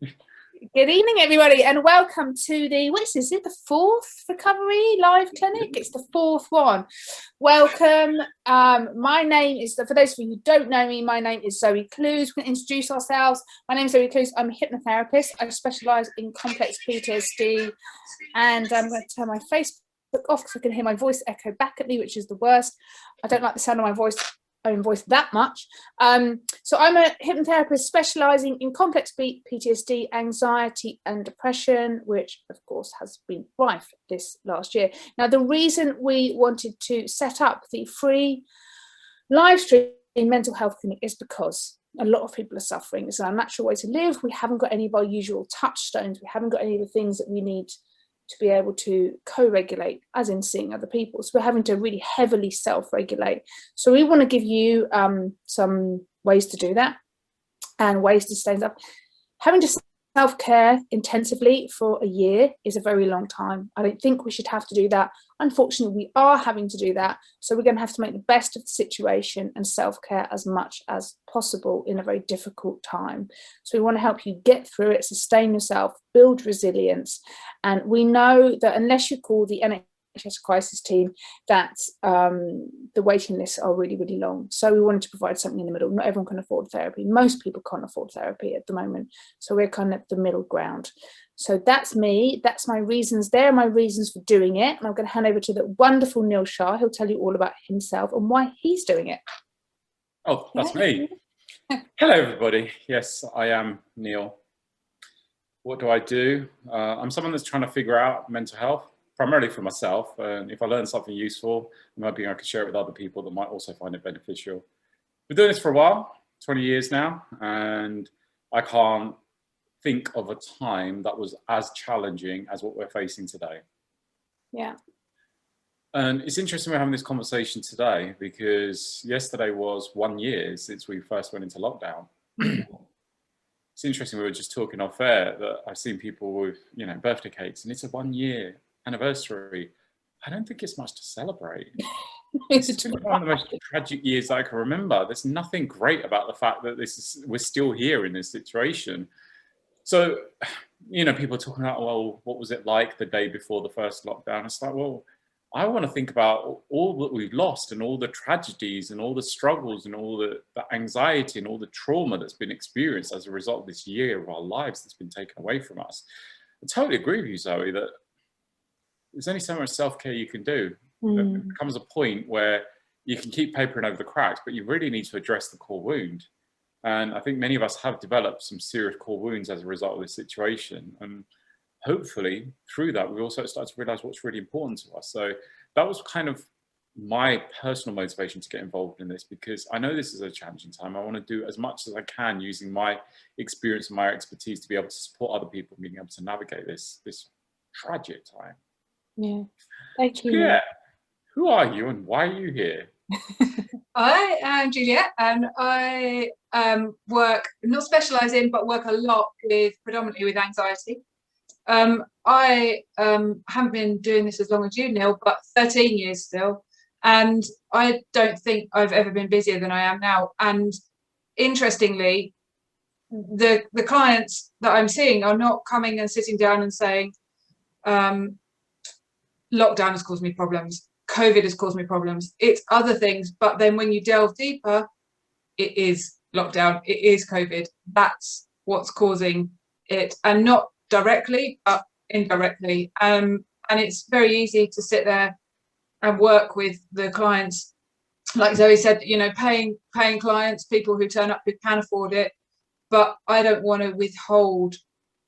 Good evening, everybody, and welcome to the, what is it, the fourth recovery live clinic? It's the fourth one. Welcome. My name is, for those of you who don't know me, my name is Zoe Clues. We're going to introduce ourselves. My name is Zoe Clues. I'm a hypnotherapist. I specialise in complex PTSD, and I'm going to turn my Facebook off because I can hear my voice echo back at me, which is the worst. I don't like the sound of my own voice that much. So I'm a hypnotherapist specializing in complex PTSD, anxiety and depression, which of course has been rife this last year. Now, the reason we wanted to set up the free live stream mental health clinic is because a lot of people are suffering. It's our natural way to live. We haven't got any of our usual touchstones. We haven't got any of the things that we need to be able to co-regulate, as in seeing other people. So we're having to really heavily self-regulate. So we want to give you some ways to do that and ways to stay up. Having to self-care intensively for a year is a very long time. I don't think we should have to do that. Unfortunately, we are having to do that. So we're going to have to make the best of the situation and self-care as much as possible in a very difficult time. So we want to help you get through it, sustain yourself, build resilience. And we know that unless you call the NHS crisis team, that the waiting lists are really, really long. So we wanted to provide something in the middle. Not everyone can afford therapy. Most people can't afford therapy at the moment. So we're kind of the middle ground. So that's me. That's my reasons. There are my reasons for doing it. And I'm going to hand over to the wonderful Neil Shah. He'll tell you all about himself and why he's doing it. Oh, that's me. Hello, everybody. Yes, I am Neil. What do I do? I'm someone that's trying to figure out mental health, primarily for myself. And if I learn something useful, maybe I can share it with other people that might also find it beneficial. Been doing this for a while, 20 years now, and I can't think of a time that was as challenging as what we're facing today. Yeah. And it's interesting we're having this conversation today because yesterday was 1 year since we first went into lockdown. It's interesting, we were just talking off air that I've seen people with, birthday cakes, and it's a 1 year anniversary. I don't think it's much to celebrate. It's one of the most tragic years I can remember. There's nothing great about the fact that we're still here in this situation. So, people are talking about, well, what was it like the day before the first lockdown? It's like, well, I want to think about all that we've lost and all the tragedies and all the struggles and all the anxiety and all the trauma that's been experienced as a result of this year of our lives that's been taken away from us. I totally agree with you, Zoe, that there's only so much self-care you can do. There comes a point where you can keep papering over the cracks, but you really need to address the core wound. And I think many of us have developed some serious core wounds as a result of this situation. And hopefully through that, we also start to realize what's really important to us. So that was kind of my personal motivation to get involved in this, because I know this is a challenging time. I want to do as much as I can using my experience and my expertise to be able to support other people being able to navigate this tragic time. Yeah, thank you. Yeah. Who are you and why are you here? I am Juliette, and I work, not specialise in, but work a lot predominantly with anxiety. I haven't been doing this as long as you, Neil, but 13 years still. And I don't think I've ever been busier than I am now. And interestingly, the clients that I'm seeing are not coming and sitting down and saying, lockdown has caused me problems, COVID has caused me problems. It's other things. But then when you delve deeper, it is lockdown, it is COVID. That's what's causing it. And not directly, but indirectly. And it's very easy to sit there and work with the clients. Like Zoe said, paying clients, people who turn up who can afford it. But I don't want to withhold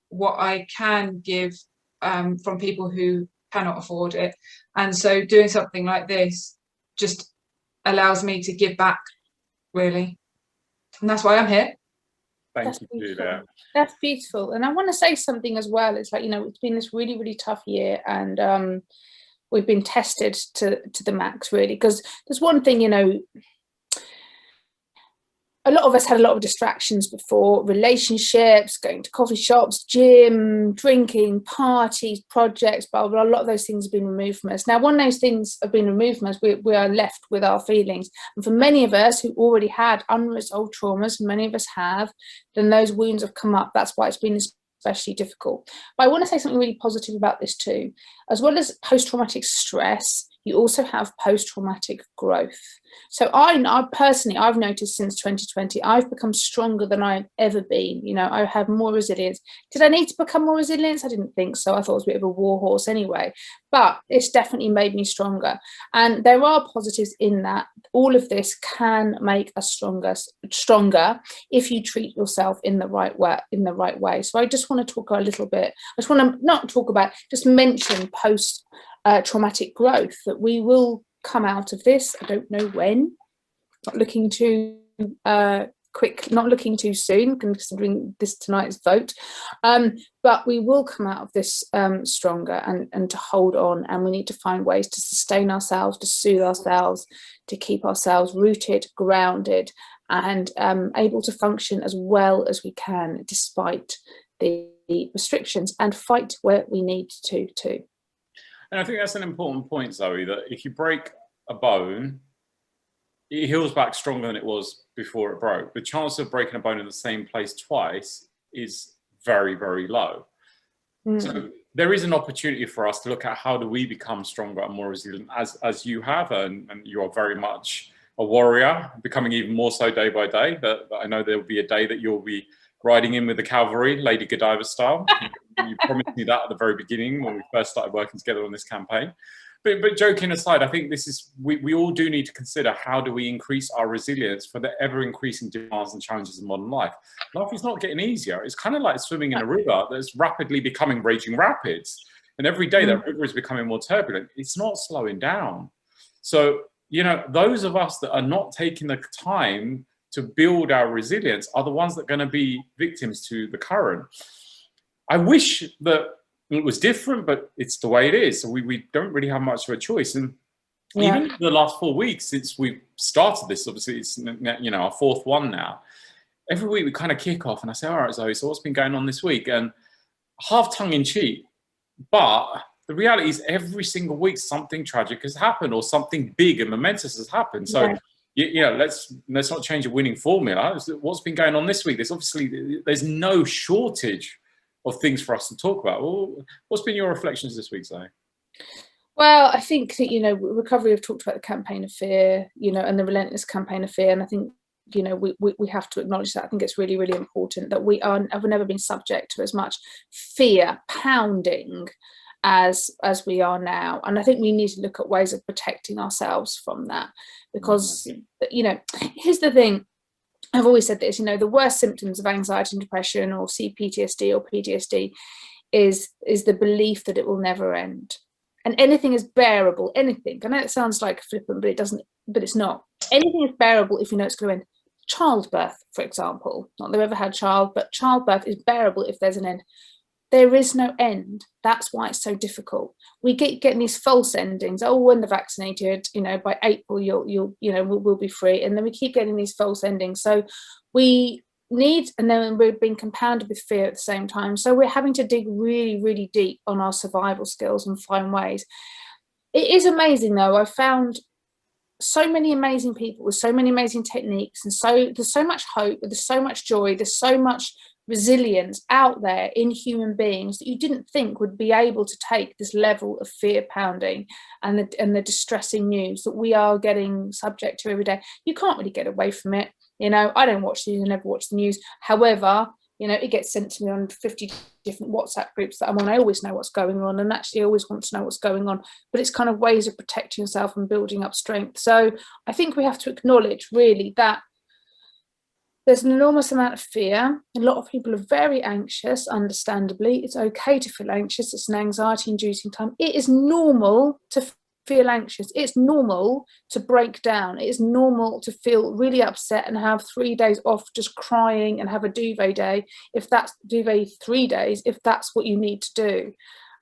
what I can give from people who cannot afford it. And so doing something like this just allows me to give back, really. And that's why I'm here. Thank you, Julia. That's beautiful. And I want to say something as well. It's like, it's been this really, really tough year, and we've been tested to the max, really, because there's one thing, a lot of us had a lot of distractions before: relationships, going to coffee shops, gym, drinking, parties, projects, blah, blah, blah. A lot of those things have been removed from us. Now, when those things have been removed from us, we are left with our feelings. And for many of us who already had unresolved traumas, many of us have, then those wounds have come up. That's why it's been this especially difficult. But I want to say something really positive about this too. As well as post-traumatic stress, you also have post-traumatic growth. So I personally, I've noticed since 2020, I've become stronger than I've ever been. You know, I have more resilience. Did I need to become more resilient? I didn't think so. I thought it was a bit of a war horse anyway, but it's definitely made me stronger. And there are positives in that. All of this can make us stronger if you treat yourself in the right way. So I just want to talk a little bit, I just want to not talk about, just mention post-traumatic growth, that we will come out of this. I don't know when, not looking too quick, not looking too soon, considering this tonight's vote, but we will come out of this stronger and to hold on, and we need to find ways to sustain ourselves, to soothe ourselves, to keep ourselves rooted, grounded, and able to function as well as we can despite the restrictions, and fight where we need to too. And I think that's an important point, Zoe, that if you break a bone, it heals back stronger than it was before it broke. The chance of breaking a bone in the same place twice is very, very low. So there is an opportunity for us to look at how do we become stronger and more resilient, as you have, and you are very much a warrior, becoming even more so day by day. But I know there will be a day that you'll be riding in with the cavalry, Lady Godiva style. You promised me that at the very beginning when we first started working together on this campaign. But joking aside, I think this is, we all do need to consider, how do we increase our resilience for the ever-increasing demands and challenges of modern life. Life is not getting easier. It's kind of like swimming in a river that's rapidly becoming raging rapids. And every day that river is becoming more turbulent. It's not slowing down. So, you know, those of us that are not taking the time to build our resilience are the ones that are going to be victims to the current. I wish that it was different, but it's the way it is. So we don't really have much of a choice. And even the last 4 weeks since we started this, obviously it's, you know, our fourth one now. Every week we kind of kick off and I say, all right, Zoe, so what's been going on this week? And half tongue in cheek, but the reality is every single week something tragic has happened or something big and momentous has happened. So you know, let's not change a winning formula. What's been going on this week? There's no shortage of things for us to talk about. Well, what's been your reflections this week, Zoe? Well, I think that, you know, recovery, have talked about the campaign of fear, you know, and the relentless campaign of fear. And I think, you know, we have to acknowledge that. I think it's really, really important that have never been subject to as much fear pounding as we are now. And I think we need to look at ways of protecting ourselves from that, because, you know, here's the thing. I've always said this, you know, the worst symptoms of anxiety and depression, or CPTSD or PTSD, is the belief that it will never end. And anything is bearable, anything. I know it sounds like flippant, but it doesn't, but it's not. Anything is bearable if you know it's going to end. Childbirth, for example, not that I've ever had child, but childbirth is bearable if there's an end. There is no end. That's why it's so difficult. We getting these false endings. Oh, when they're vaccinated, you know, by April we'll be free. And then we keep getting these false endings. So we need, and then we're being compounded with fear at the same time. So we're having to dig really, really deep on our survival skills and find ways. It is amazing though. I've found so many amazing people with so many amazing techniques, and so there's so much hope, there's so much joy, there's so much resilience out there in human beings that you didn't think would be able to take this level of fear pounding and the distressing news that we are getting subject to every day. You can't really get away from it. You know, I don't watch the news, I never watch the news. However, you know, it gets sent to me on 50 different WhatsApp groups that I'm on. I always know what's going on, and actually I always want to know what's going on, but it's kind of ways of protecting yourself and building up strength. So I think we have to acknowledge really that there's an enormous amount of fear. A lot of people are very anxious, understandably. It's okay to feel anxious. It's an anxiety-inducing time. It is normal to feel anxious. It's normal to break down. It is normal to feel really upset and have 3 days off just crying and have a duvet day, if that's duvet 3 days, if that's what you need to do.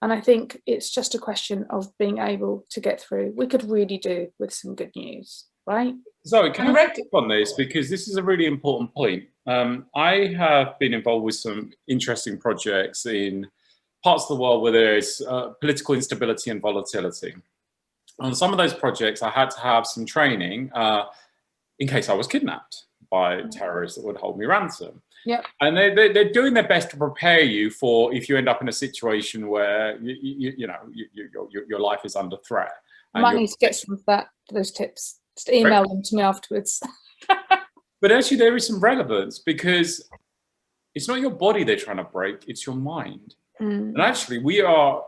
And I think it's just a question of being able to get through. We could really do with some good news, right? Zoe, can I pick up on this, because this is a really important point. I have been involved with some interesting projects in parts of the world where there is political instability and volatility. On some of those projects, I had to have some training in case I was kidnapped by terrorists that would hold me ransom. Yeah. And they're doing their best to prepare you for if you end up in a situation where your life is under threat. I might need to get some of those tips. Just email them to me afterwards. But actually, there is some relevance, because it's not your body they're trying to break; it's your mind. And actually, we are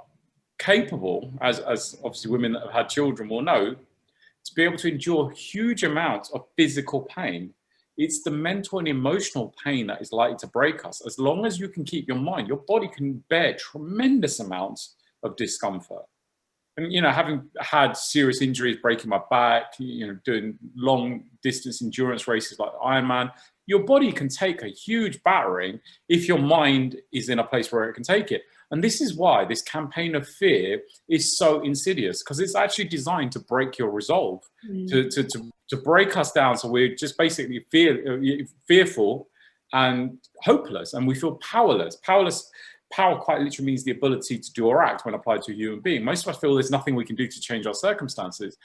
capable, as obviously women that have had children will know, to be able to endure huge amounts of physical pain. It's the mental and emotional pain that is likely to break us. As long as you can keep your mind, your body can bear tremendous amounts of discomfort. And, having had serious injuries, breaking my back, doing long distance endurance races like Ironman, your body can take a huge battering if your mind is in a place where it can take it. And this is why this campaign of fear is so insidious, because it's actually designed to break your resolve, to break us down. So we're just basically fearful and hopeless, and we feel powerless. Power quite literally means the ability to do or act when applied to a human being. Most of us feel there's nothing we can do to change our circumstances.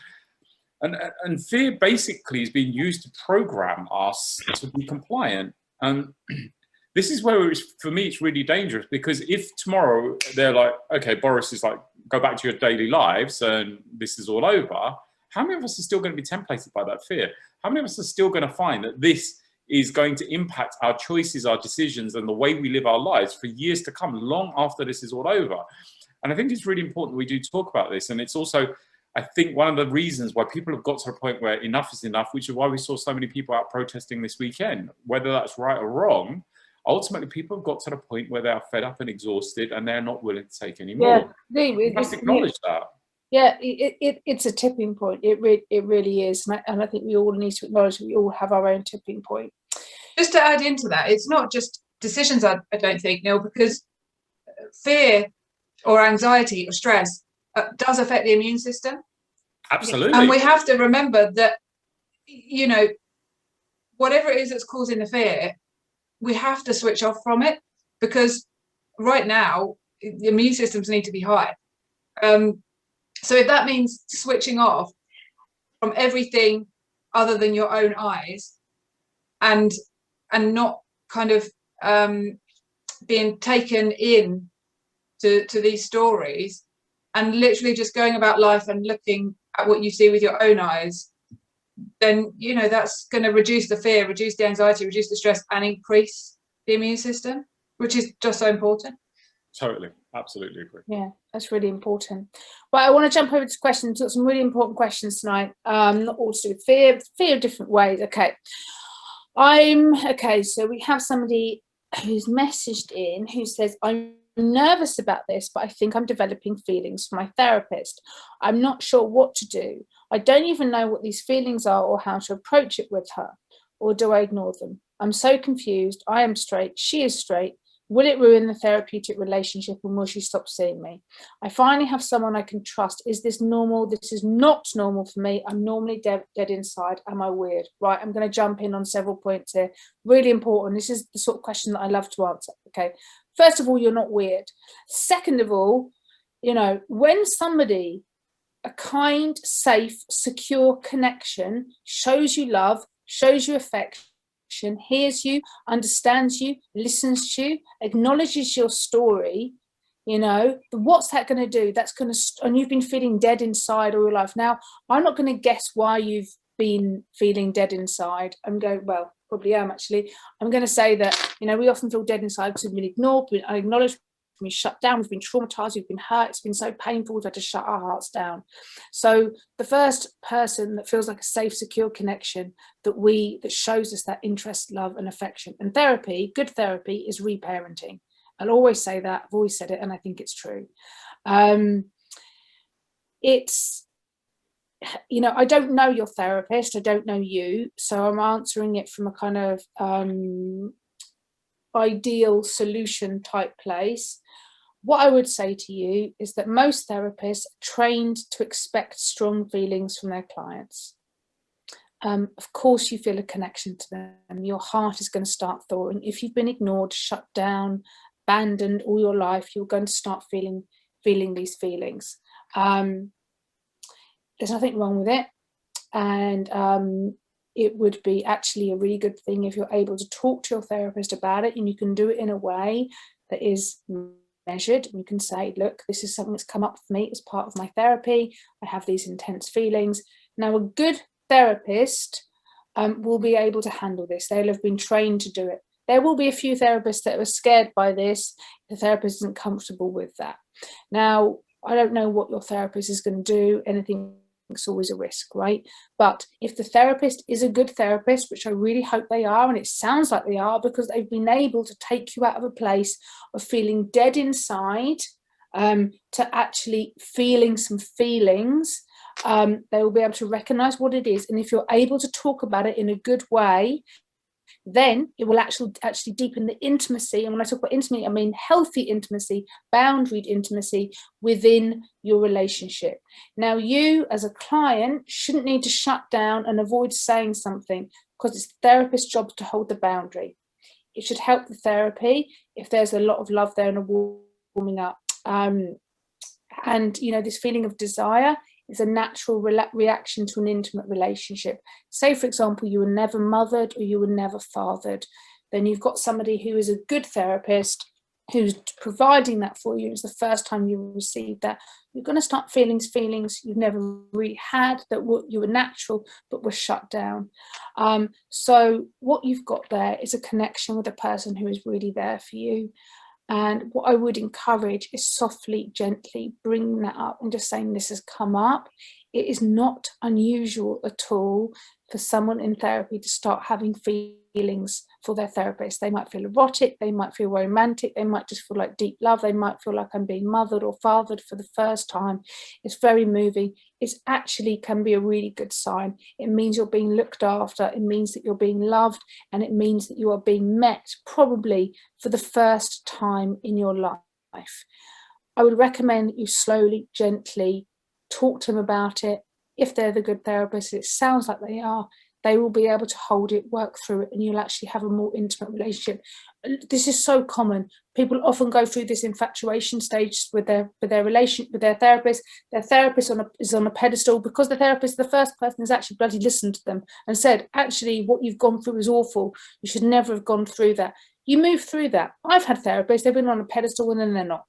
And fear basically is being used to program us to be compliant. And this is where, for me, it's really dangerous, because if tomorrow they're like, okay, Boris is like, go back to your daily lives and this is all over, how many of us are still going to be templated by that fear? How many of us are still going to find that this is going to impact our choices, our decisions, and the way we live our lives for years to come, long after this is all over? And I think it's really important we do talk about this. And it's also, I think, one of the reasons why people have got to a point where enough is enough, which is why we saw so many people out protesting this weekend. Whether that's right or wrong, ultimately people have got to the point where they are fed up and exhausted, and they're not willing to take any more. We must acknowledge that. Yeah, it's a tipping point. It really is, and I think we all need to acknowledge that we all have our own tipping point. Just to add into that, it's not just decisions, I don't think, Neil, because fear or anxiety or stress does affect the immune system. Absolutely. And we have to remember that, whatever it is that's causing the fear, we have to switch off from it, because right now the immune systems need to be high. So if that means switching off from everything other than your own eyes, and not kind of being taken in to these stories, and literally just going about life and looking at what you see with your own eyes, then that's going to reduce the fear, reduce the anxiety, reduce the stress, and increase the immune system, which is just so important. Totally, absolutely agree. Yeah, that's really important. Well, I want to jump over to questions. Got some really important questions tonight. Not all to do with fear of different ways. Okay. So we have somebody who's messaged in who says, I'm nervous about this, but I think I'm developing feelings for my therapist. I'm not sure what to do. I don't even know what these feelings are or how to approach it with her. Or do I ignore them? I'm so confused. I am straight. She is straight. Will it ruin the therapeutic relationship, and will she stop seeing me? I finally have someone I can trust. Is this normal? This is not normal for me. I'm normally dead inside. Am I weird? Right, I'm going to jump in on several points here. Really important. This is the sort of question that I love to answer. Okay. First of all, you're not weird. Second of all, when somebody, a kind, safe, secure connection, shows you love, shows you affection, hears you, understands you, listens to you, acknowledges your story, what's that going to do? That's going to, and you've been feeling dead inside all your life. Now, I'm not going to guess why you've been feeling dead inside. I'm going, well, probably am actually. I'm going to say that, we often feel dead inside because we've been ignored, we've been unacknowledged, we've been shut down, we've been traumatized, we've been hurt, it's been so painful, we've had to shut our hearts down. So the first person that feels like a safe, secure connection that shows us that interest, love, and affection. And therapy, good therapy, is reparenting. I'll always say that, I've always said it, and I think it's true. It's, I don't know your therapist, I don't know you, so I'm answering it from a kind of ideal solution type place. What I would say to you is that most therapists are trained to expect strong feelings from their clients. Of course you feel a connection to them. Your heart is going to start thawing. If you've been ignored, shut down, abandoned all your life, you're going to start feeling these feelings. There's nothing wrong with it. And it would be actually a really good thing if you're able to talk to your therapist about it, and you can do it in a way that is measured. And you can say, look, this is something that's come up for me as part of my therapy. I have these intense feelings. Now, a good therapist will be able to handle this. They'll have been trained to do it. There will be a few therapists that are scared by this. The therapist isn't comfortable with that. Now, I don't know what your therapist is going to do. Anything is always a risk, right? But if the therapist is a good therapist, which I really hope they are, and it sounds like they are, because they've been able to take you out of a place of feeling dead inside to actually feeling some feelings, they will be able to recognize what it is. And if you're able to talk about it in a good way, then it will actually deepen the intimacy. And when I talk about intimacy, I mean healthy intimacy, boundaried intimacy within your relationship. Now, you as a client shouldn't need to shut down and avoid saying something, because it's the therapist's job to hold the boundary. It should help the therapy if there's a lot of love there and a warming up. And, you know, this feeling of desire is a natural reaction to an intimate relationship. Say, for example, you were never mothered or you were never fathered. Then you've got somebody who is a good therapist who's providing that for you. It's the first time you receive that. You're going to start feeling feelings you've never really had, that you were natural but were shut down. So what you've got there is a connection with a person who is really there for you. And what I would encourage is softly, gently bringing that up and just saying, this has come up. It is not unusual at all for someone in therapy to start having feelings for their therapist. They might feel erotic, they might feel romantic, they might just feel like deep love, they might feel like I'm being mothered or fathered for the first time. It's very moving. It actually can be a really good sign. It means you're being looked after, it means that you're being loved, and it means that you are being met probably for the first time in your life. I would recommend that you slowly, gently talk to them about it. If they're the good therapist, it sounds like they are, they will be able to hold it, work through it, and you'll actually have a more intimate relationship. This is so common. People often go through this infatuation stage with their relation with their therapist. Their therapist is on a pedestal because the therapist, the first person, has actually bloody listened to them and said, actually, what you've gone through is awful. You should never have gone through that. You move through that. I've had therapists, they've been on a pedestal and then they're not,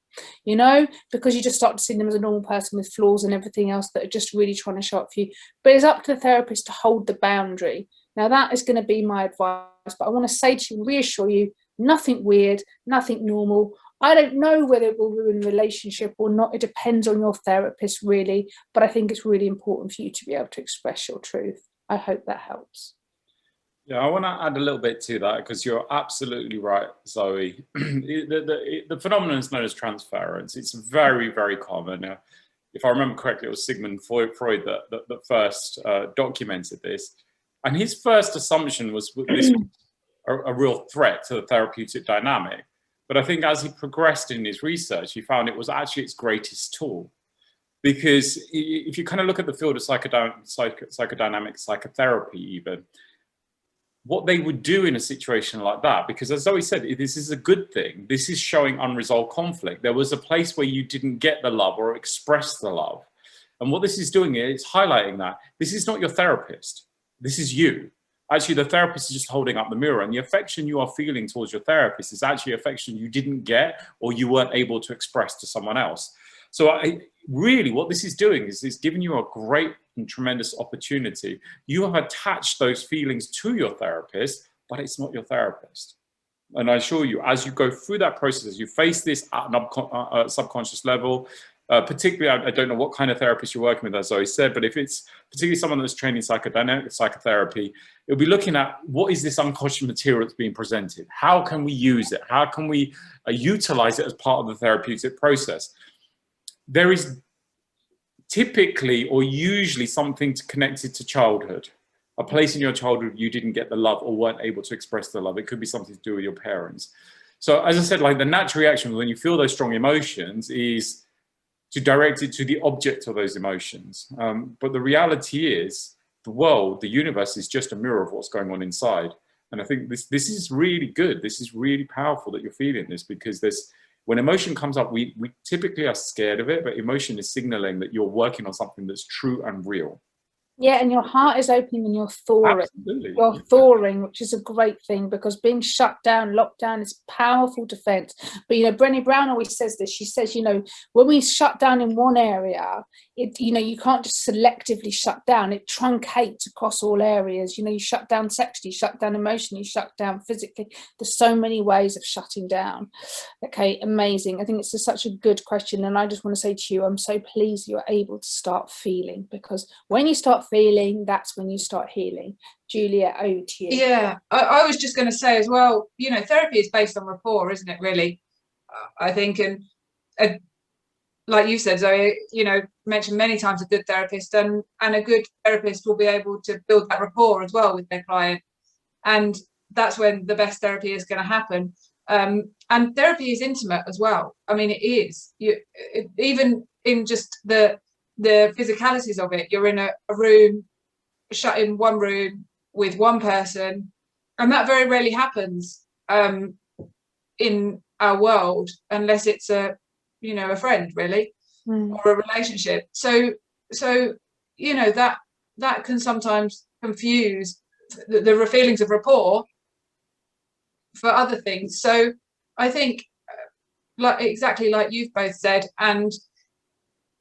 you know, because you just start to see them as a normal person with flaws and everything else that are just really trying to show up for you. But it's up to the therapist to hold the boundary. Now, that is going to be my advice, but I want to say to you, reassure you, nothing weird, nothing normal. I don't know whether it will ruin a relationship or not. It depends on your therapist, really. But I think it's really important for you to be able to express your truth. I hope that helps. Yeah, I want to add a little bit to that, because you're absolutely right, Zoe. The phenomenon is known as transference. It's very, very common. If I remember correctly, it was Sigmund Freud that first documented this. And his first assumption was this was a real threat to the therapeutic dynamic. But I think as he progressed in his research, he found it was actually its greatest tool. Because if you kind of look at the field of psychodynamic psychotherapy even, what they would do in a situation like that, because as Zoe said, this is a good thing. This is showing unresolved conflict. There was a place where you didn't get the love or express the love. And what this is doing is highlighting that this is not your therapist. This is you. Actually, the therapist is just holding up the mirror, and the affection you are feeling towards your therapist is actually affection you didn't get or you weren't able to express to someone else. So really what this is doing is giving you a great and tremendous opportunity. You have attached those feelings to your therapist, but it's not your therapist. And I assure you, as you go through that process, as you face this at an subconscious level, particularly, I don't know what kind of therapist you're working with, as Zoe said, but if it's particularly someone that's trained in psychodynamic psychotherapy, it'll be looking at what is this unconscious material that's being presented? How can we use it? How can we utilize it as part of the therapeutic process? There is typically or usually something connected to childhood, a place in your childhood you didn't get the love or weren't able to express the love. It could be something to do with your parents. So as I said, like the natural reaction when you feel those strong emotions is to direct it to the object of those emotions. But the reality is the world, the universe is just a mirror of what's going on inside. And I think this is really good. This is really powerful that you're feeling this, because when emotion comes up, we typically are scared of it, but emotion is signaling that you're working on something that's true and real. Yeah, and your heart is opening and you're thawing. Absolutely. You're thawing, which is a great thing, because being shut down, locked down is powerful defense. But, you know, Brené Brown always says this. She says, you know, when we shut down in one area, it, you know, you can't just selectively shut down. It truncates across all areas. You know, you shut down sexually, you shut down emotionally, you shut down physically. There's so many ways of shutting down. Okay, amazing. I think it's just such a good question. And I just want to say to you, I'm so pleased you're able to start feeling, because when you start feeling, that's when you start healing. Juliette, over to you. Yeah, I was just going to say as well, you know, therapy is based on rapport, isn't it, really? I think, and like you said, Zoe, you know, mentioned many times a good therapist, and a good therapist will be able to build that rapport as well with their client. And that's when the best therapy is going to happen. And therapy is intimate as well. I mean, it is. Even in just the physicalities of it, you're in a room, shut in one room with one person, and that very rarely happens in our world, unless it's a, you know, a friend, really, or a relationship. So you know, that can sometimes confuse the feelings of rapport for other things. So I think, like exactly like you've both said, and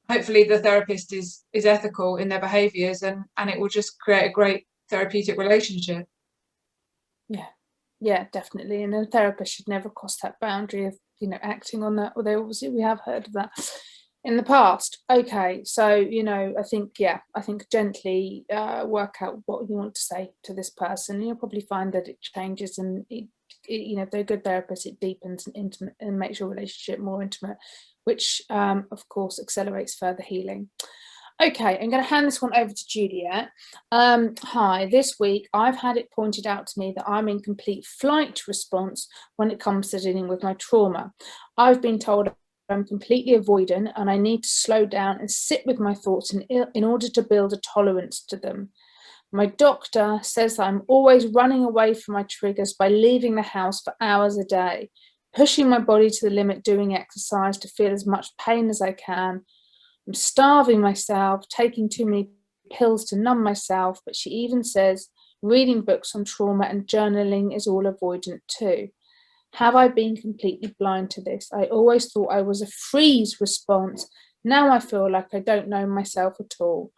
hopefully the therapist is ethical in their behaviors, and it will just create a great therapeutic relationship. Yeah, definitely. And a therapist should never cross that boundary of, you know, acting on that, although obviously we have heard of that in the past. Okay, so, you know, I think gently work out what you want to say to this person. You'll probably find that it changes, and it, you know, if they're a good therapist, it deepens and intimate and makes your relationship more intimate, which of course accelerates further healing. Okay, I'm going to hand this one over to Juliette. Hi, this week I've had it pointed out to me that I'm in complete flight response when it comes to dealing with my trauma. I've been told I'm completely avoidant and I need to slow down and sit with my thoughts in order to build a tolerance to them. My doctor says that I'm always running away from my triggers by leaving the house for hours a day, pushing my body to the limit, doing exercise to feel as much pain as I can. I'm starving myself, taking too many pills to numb myself, but she even says reading books on trauma and journaling is all avoidant too. Have I been completely blind to this? I always thought I was a freeze response. Now I feel like I don't know myself at all.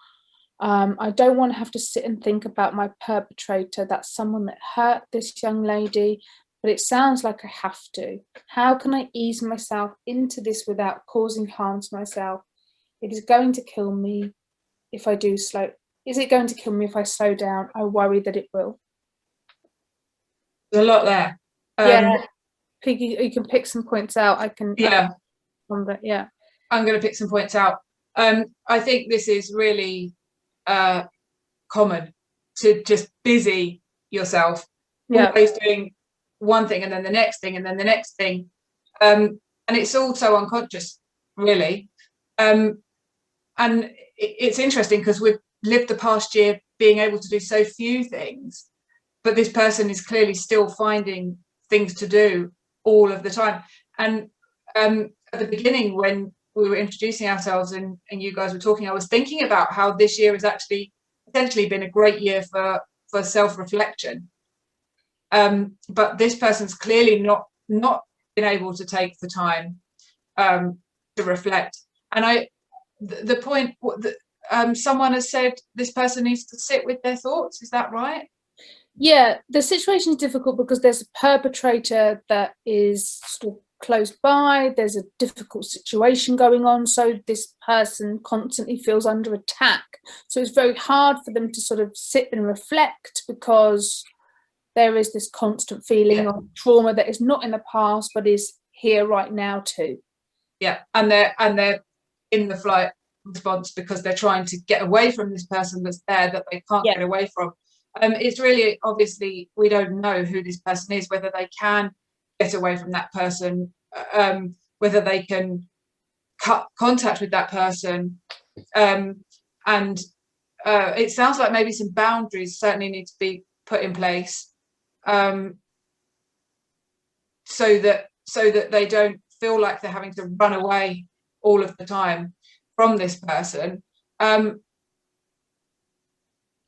I don't want to have to sit and think about my perpetrator. That's someone that hurt this young lady, but it sounds like I have to. How can I ease myself into this without causing harm to myself? It is going to kill me if I do slow. Is it going to kill me if I slow down? I worry that it will. There's a lot there. Yeah, you can pick some points out. I can. Yeah. Yeah. I'm going to pick some points out. I think this is really common, to just busy yourself. Yeah. Always doing one thing and then the next thing and then the next thing. And it's all so unconscious, really. And it's interesting because we've lived the past year being able to do so few things, but this person is clearly still finding things to do all of the time. And at the beginning, when we were introducing ourselves and you guys were talking, I was thinking about how this year has actually potentially been a great year for self-reflection. But this person's clearly not been able to take the time to reflect. And the point that someone has said this person needs to sit with their thoughts, is that right? Yeah, the situation is difficult because there's a perpetrator that is sort of close by. There's a difficult situation going on, so this person constantly feels under attack. So it's very hard for them to sort of sit and reflect because there is this constant feeling of trauma that is not in the past but is here right now too. Yeah, and they're in the flight response because they're trying to get away from this person that's there that they can't get away from. It's really, obviously, we don't know who this person is, whether they can get away from that person, whether they can cut contact with that person. And it sounds like maybe some boundaries certainly need to be put in place, so that they don't feel like they're having to run away all of the time from this person.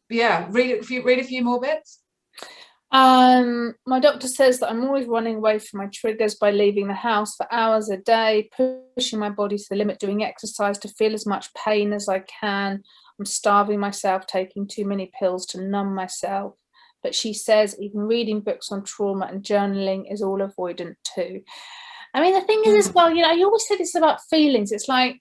yeah, read a few more bits. My doctor says that I'm always running away from my triggers by leaving the house for hours a day, pushing my body to the limit, doing exercise to feel as much pain as I can. I'm starving myself, taking too many pills to numb myself. But she says even reading books on trauma and journaling is all avoidant too. I mean, the thing is as well, you know, you always say this about feelings. It's like,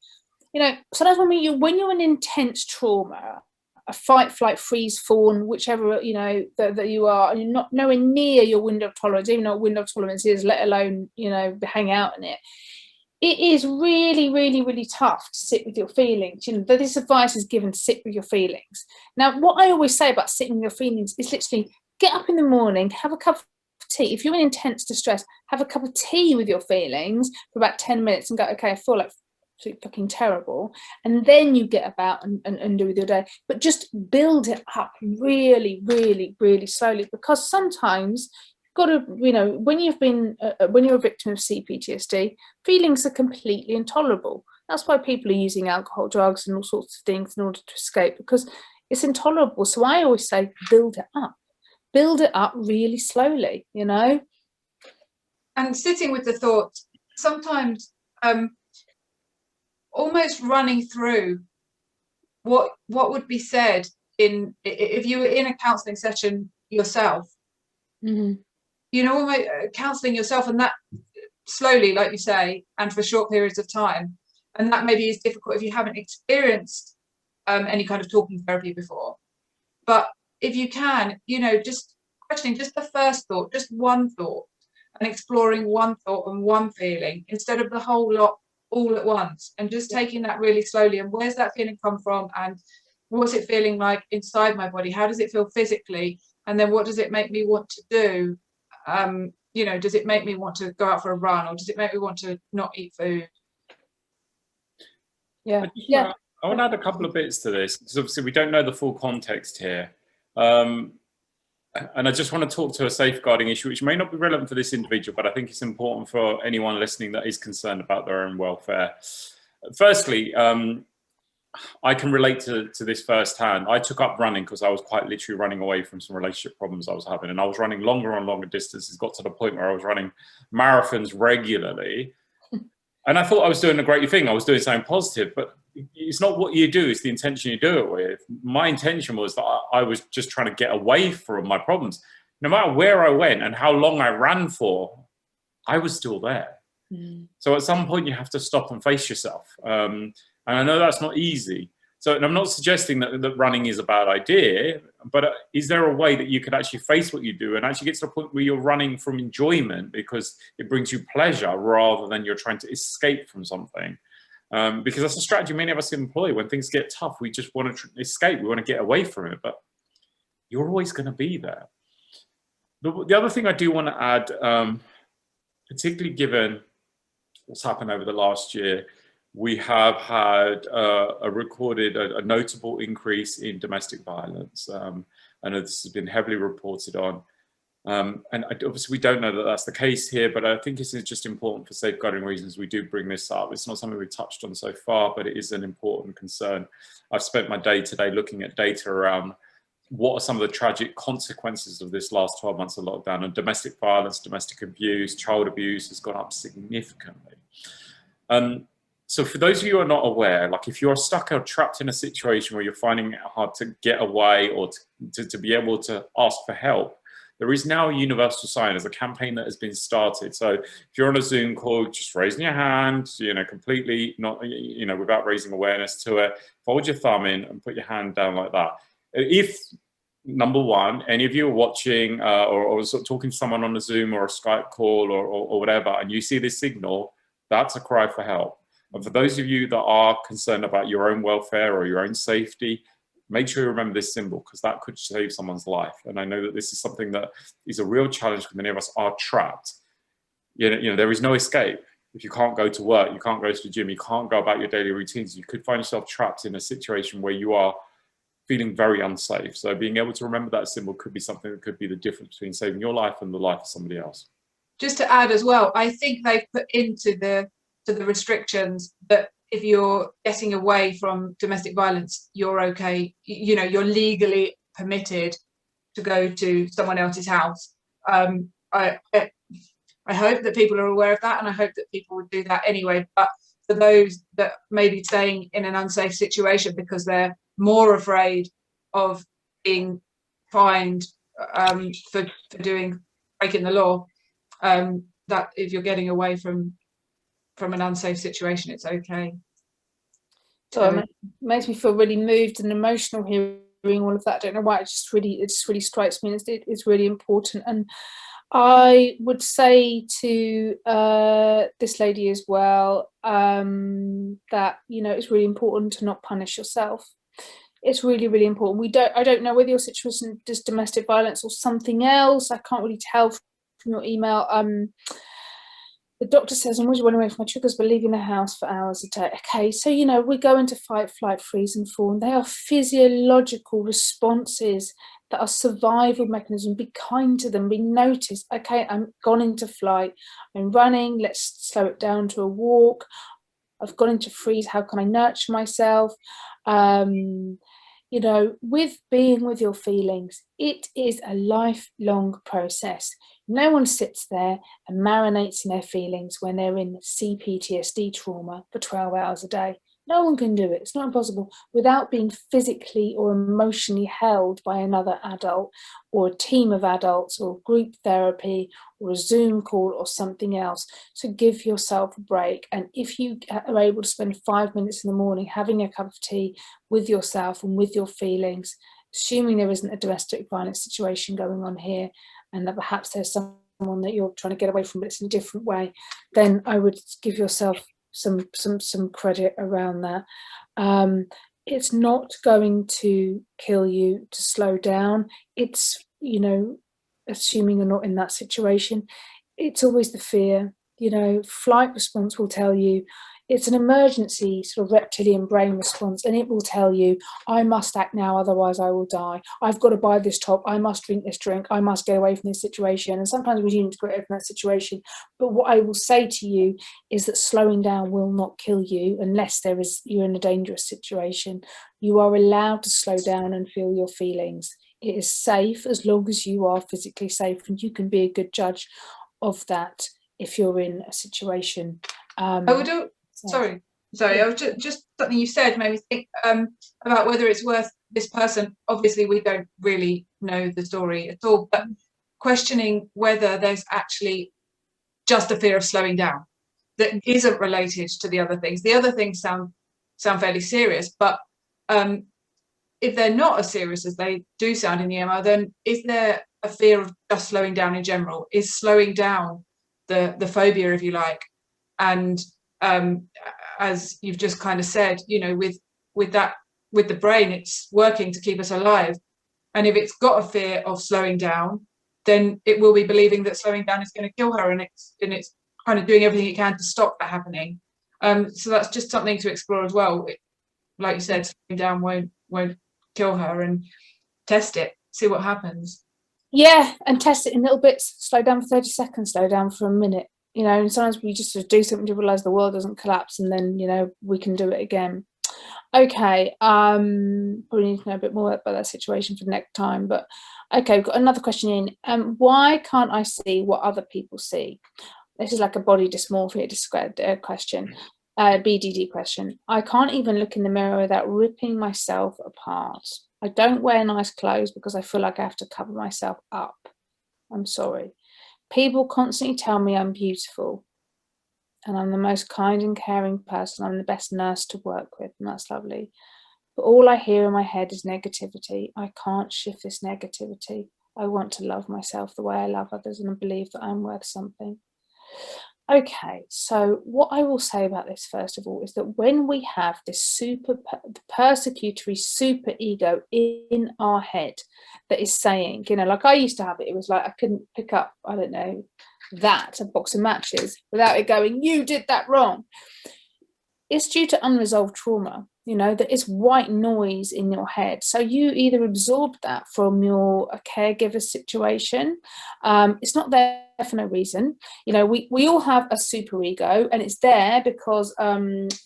you know, sometimes when you're in intense trauma, a fight, flight, freeze, fawn, whichever, you know, that you are, and you're not nowhere near your window of tolerance, even though what window of tolerance is, let alone, you know, hang out in it. It is really, really, really tough to sit with your feelings. You know, this advice is given to sit with your feelings. Now, what I always say about sitting with your feelings is literally get up in the morning, have a cup of tea. If you're in intense distress, have a cup of tea with your feelings for about 10 minutes and go, okay, I feel like fucking terrible, and then you get about and do with your day. But just build it up really, really, really slowly, because sometimes you've got to, you know, when you've been when you're a victim of CPTSD, feelings are completely intolerable. That's why people are using alcohol, drugs and all sorts of things in order to escape, because it's intolerable. So I always say build it up really slowly, you know. And sitting with the thought, sometimes almost running through what would be said if you were in a counselling session yourself. Mm-hmm. You know, counselling yourself, and that slowly, like you say, and for short periods of time. And that maybe is difficult if you haven't experienced any kind of talking therapy before. But if you can, you know, just questioning just the first thought, just one thought, and exploring one thought and one feeling instead of the whole lot all at once, and just taking that really slowly. And where's that feeling come from, and what's it feeling like inside my body? How does it feel physically? And then what does it make me want to do? You know, does it make me want to go out for a run, or does it make me want to not eat food? Yeah. I want to add a couple of bits to this, because obviously we don't know the full context here. And I just want to talk to a safeguarding issue, which may not be relevant for this individual, but I think it's important for anyone listening that is concerned about their own welfare. Firstly, I can relate to this firsthand. I took up running because I was quite literally running away from some relationship problems I was having, and I was running longer and longer distances. Got to the point where I was running marathons regularly, and I thought I was doing a great thing. I was doing something positive, but it's not what you do, it's the intention you do it with. My intention was that I was just trying to get away from my problems. No matter where I went and how long I ran for, I was still there. Mm. So at some point you have to stop and face yourself. And I know that's not easy. So, and I'm not suggesting that running is a bad idea, but is there a way that you could actually face what you do and actually get to the point where you're running from enjoyment because it brings you pleasure rather than you're trying to escape from something? Because that's a strategy many of us employ. When things get tough, we just want to escape. We want to get away from it, but you're always going to be there. The other thing I do want to add, particularly given what's happened over the last year, we have had a notable increase in domestic violence. I know this has been heavily reported on. And obviously we don't know that that's the case here, but I think it's just important for safeguarding reasons we do bring this up. It's not something we've touched on so far, but it is an important concern. I've spent my day today looking at data around what are some of the tragic consequences of this last 12 months of lockdown, and domestic violence, domestic abuse, child abuse has gone up significantly. So for those of you who are not aware, like if you're stuck or trapped in a situation where you're finding it hard to get away or to be able to ask for help, there is now a universal sign as a campaign that has been started. So if you're on a Zoom call, just raising your hand, you know, completely not, you know, without raising awareness to it, fold your thumb in and put your hand down like that. If, number one, any of you are watching or sort of talking to someone on a Zoom or a Skype call or whatever, and you see this signal, that's a cry for help. And for those of you that are concerned about your own welfare or your own safety, make sure you remember this symbol, because that could save someone's life. And I know that this is something that is a real challenge because many of us are trapped. You know, there is no escape. If you can't go to work, you can't go to the gym, you can't go about your daily routines, you could find yourself trapped in a situation where you are feeling very unsafe. So being able to remember that symbol could be something that could be the difference between saving your life and the life of somebody else. Just to add as well, I think they've put into the restrictions that if you're getting away from domestic violence, you're okay, you know, you're legally permitted to go to someone else's house. I hope that people are aware of that, and I hope that people would do that anyway. But for those that may be staying in an unsafe situation because they're more afraid of being fined for breaking the law, that if you're getting away from an unsafe situation, it's okay. So it makes me feel really moved and emotional hearing all of that. I don't know why, it just really strikes me, and it's really important. And I would say to this lady as well, that, you know, it's really important to not punish yourself. It's really, really important. I don't know whether your situation is domestic violence or something else. I can't really tell from your email. The doctor says, I'm always running away from my triggers, but leaving the house for hours a day. Okay, so, you know, we go into fight, flight, freeze and fawn. They are physiological responses that are survival mechanisms. Be kind to them, be noticed. Okay, I'm gone into flight, I'm running, let's slow it down to a walk. I've gone into freeze, how can I nurture myself? You know, with being with your feelings, it is a lifelong process. No one sits there and marinates in their feelings when they're in CPTSD trauma for 12 hours a day. No one can do it. It's not impossible without being physically or emotionally held by another adult or a team of adults or group therapy or a Zoom call or something else. So give yourself a break. And if you are able to spend 5 minutes in the morning having a cup of tea with yourself and with your feelings, assuming there isn't a domestic violence situation going on here, and that perhaps there's someone that you're trying to get away from, but it's in a different way, then I would give yourself some credit around that. It's not going to kill you to slow down. It's, you know, assuming you're not in that situation, it's always the fear. You know, flight response will tell you it's an emergency sort of reptilian brain response, and it will tell you, I must act now, otherwise I will die. I've got to buy this top, I must drink this drink, I must get away from this situation. And sometimes we need to get away from that situation. But what I will say to you is that slowing down will not kill you unless you're in a dangerous situation. You are allowed to slow down and feel your feelings. It is safe as long as you are physically safe, and you can be a good judge of that if you're in a situation. Sorry, I was just something you said made me think about whether it's worth this person. Obviously, we don't really know the story at all, but questioning whether there's actually just a fear of slowing down that isn't related to the other things. The other things sound fairly serious, but if they're not as serious as they do sound in the email, then is there a fear of just slowing down in general? Is slowing down the phobia, if you like? And as you've just kind of said, you know, with the brain, it's working to keep us alive. And if it's got a fear of slowing down, then it will be believing that slowing down is going to kill her, and it's kind of doing everything it can to stop that happening. So that's just something to explore as well. Like you said, slowing down won't kill her, and test it, see what happens. Yeah, and test it in little bits. Slow down for 30 seconds, slow down for a minute. You know, and sometimes we just do something to realize the world doesn't collapse, and then, you know, we can do it again. Okay, probably need to know a bit more about that situation for the next time. But okay, we've got another question in. Why can't I see what other people see? This is like a body dysmorphia question, BDD question. I can't even look in the mirror without ripping myself apart. I don't wear nice clothes because I feel like I have to cover myself up. I'm sorry. People constantly tell me I'm beautiful and I'm the most kind and caring person. I'm the best nurse to work with, and that's lovely. But all I hear in my head is negativity. I can't shift this negativity. I want to love myself the way I love others, and I believe that I'm worth something. Okay, so what I will say about this, first of all, is that when we have this persecutory super ego in our head that is saying, you know, like I used to have it, it was like I couldn't pick up, I don't know, a box of matches without it going, you did that wrong. It's due to unresolved trauma, you know, that is white noise in your head. So you either absorb that from your caregiver situation. It's not there for no reason. You know, we all have a super ego, and it's there because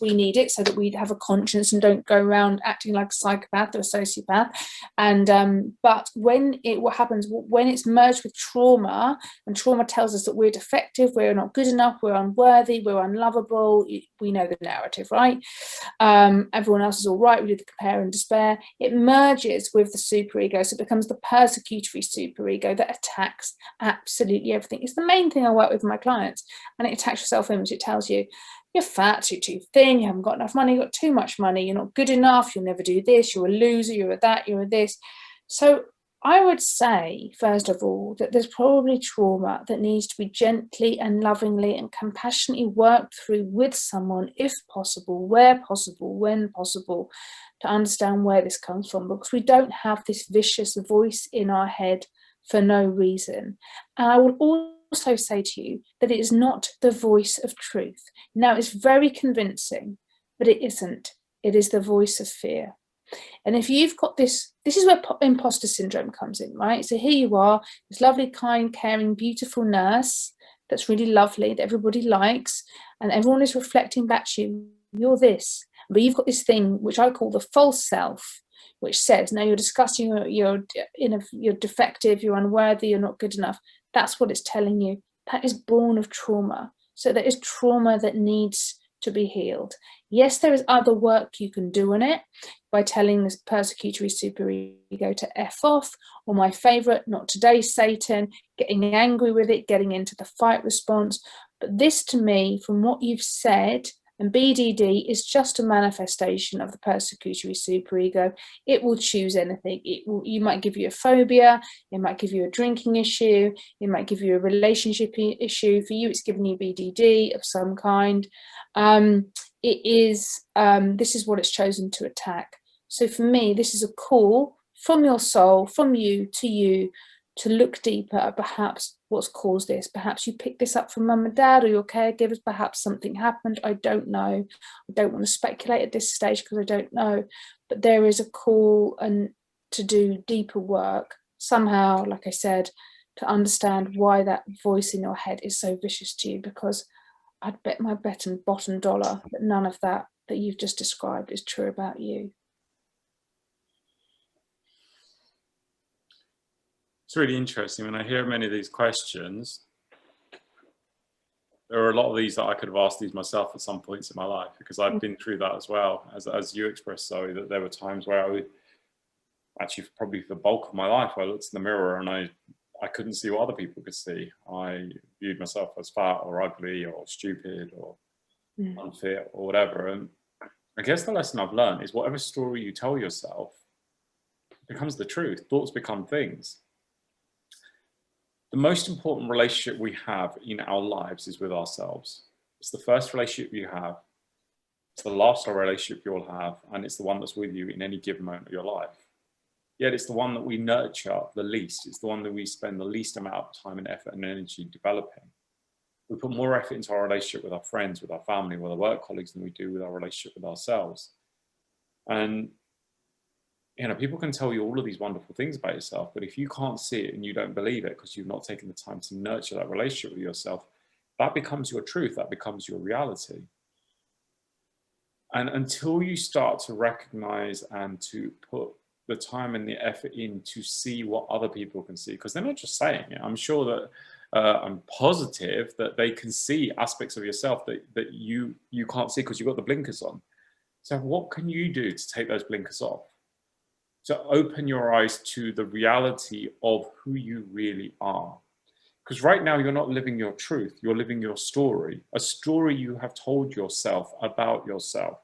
we need it so that we have a conscience and don't go around acting like a psychopath or a sociopath. And but what happens when it's merged with trauma, and trauma tells us that we're defective, we're not good enough, we're unworthy, we're unlovable. We know the narrative, right? Everyone else is all right. We do the compare and despair. It merges with the superego, so it becomes the persecutory superego that attacks absolutely everything. It's the main thing I work with my clients, and it attacks your self-image. It tells you you're fat, you're too thin, you haven't got enough money, you've got too much money, you're not good enough, you'll never do this, you're a loser, you're a that, you're a this. So I would say, first of all, that there's probably trauma that needs to be gently and lovingly and compassionately worked through with someone, if possible, where possible, when possible, to understand where this comes from, because we don't have this vicious voice in our head for no reason. And I will also say to you that it is not the voice of truth. Now, it's very convincing, but it isn't. It is the voice of fear. And if you've got this is where imposter syndrome comes in, right? So here you are, this lovely, kind, caring, beautiful nurse that's really lovely, that everybody likes, and everyone is reflecting back to you, you're this. But you've got this thing, which I call the false self, which says, no, you're disgusting, you're defective, you're unworthy, you're not good enough. That's what it's telling you. That is born of trauma. So there is trauma that needs to be healed. Yes, there is other work you can do on it by telling this persecutory superego to F off, or my favorite, not today, Satan, getting angry with it, getting into the fight response. But this, to me, from what you've said, and BDD is just a manifestation of the persecutory superego. It will choose anything. You might give you a phobia, it might give you a drinking issue, it might give you a relationship issue. For you, it's giving you BDD of some kind. This is what it's chosen to attack. So for me, this is a call from your soul, from you, to look deeper at perhaps what's caused this. Perhaps you picked this up from mum and dad or your caregivers. Perhaps something happened. I don't know. I don't want to speculate at this stage because I don't know. But there is a call and to do deeper work somehow, like I said, to understand why that voice in your head is so vicious to you, because I'd bet my bottom dollar that none of that you've just described is true about you. It's really interesting when I hear many of these questions. There are a lot of these that I could have asked these myself at some points in my life, because I've been through that as well. As you expressed, Zoe, that there were times where I would actually, probably for the bulk of my life, I looked in the mirror and I couldn't see what other people could see. I viewed myself as fat or ugly or stupid or unfit or whatever. And I guess the lesson I've learned is whatever story you tell yourself becomes the truth. Thoughts become things. The most important relationship we have in our lives is with ourselves. It's the first relationship you have. It's the last relationship you'll have. And it's the one that's with you in any given moment of your life. Yet it's the one that we nurture the least. It's the one that we spend the least amount of time and effort and energy developing. We put more effort into our relationship with our friends, with our family, with our work colleagues than we do with our relationship with ourselves. And you know, people can tell you all of these wonderful things about yourself, but if you can't see it and you don't believe it because you've not taken the time to nurture that relationship with yourself, that becomes your truth, that becomes your reality. And until you start to recognize and to put the time and the effort in to see what other people can see, because they're not just saying it. I'm sure that I'm positive that they can see aspects of yourself that you can't see because you've got the blinkers on. So what can you do to take those blinkers off? To open your eyes to the reality of who you really are. Because right now you're not living your truth, you're living your story, a story you have told yourself about yourself.